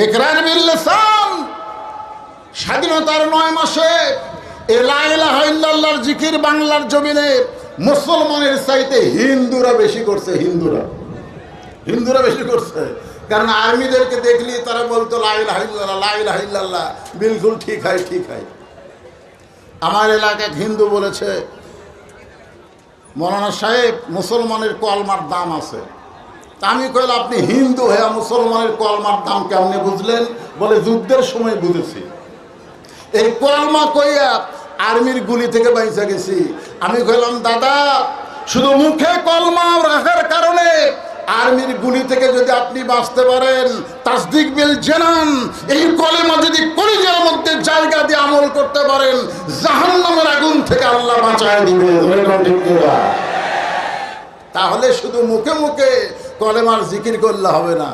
ইকরার বিল লিসান, স্বাধীনতার 9 মাসে লা ইলাহা ইল্লাল্লাহর জিকির বাংলার জমিনে মুসলমানের চাইতে হিন্দুরা বেশি করছে। হিন্দুরা বেশি করছে, কারণ আর্মিদেরকে দেখলি তারা বলতো লা ইলাহা ইল্লাল্লাহ, লা ইলাহা ইল্লাল্লাহ, বিলকুল ঠিক হয়। আমার এলাকায় হিন্দু বলেছে, মৌলানা সাহেব মুসলমানের কলমার দাম আছে। তা আমি কইলাম, আপনি হিন্দু হয়ে মুসলমানের কলমার দাম কেমনে বুঝলেন? বলে, যুদ্ধের সময় বুঝেছি। এই কলমা কইয়া আর্মির গুলি থেকে বাইসা গেছি। আমি কইলাম, দাদা, শুধু মুখে কলমা রাখার কারণে আর্মির গুলি থেকে যদি আপনি বাঁচতে পারেন, তাসদিক বিল জানান, এই কলেমা যদি কলিজার মধ্যে জায়গা দিয়ে আমল করতে পারেন, জাহান্নামের আগুন থেকে আল্লাহ বাঁচায় দিবে। তাহলে শুধু মুখে মুখে কলেমার জিকির করলে হবে না।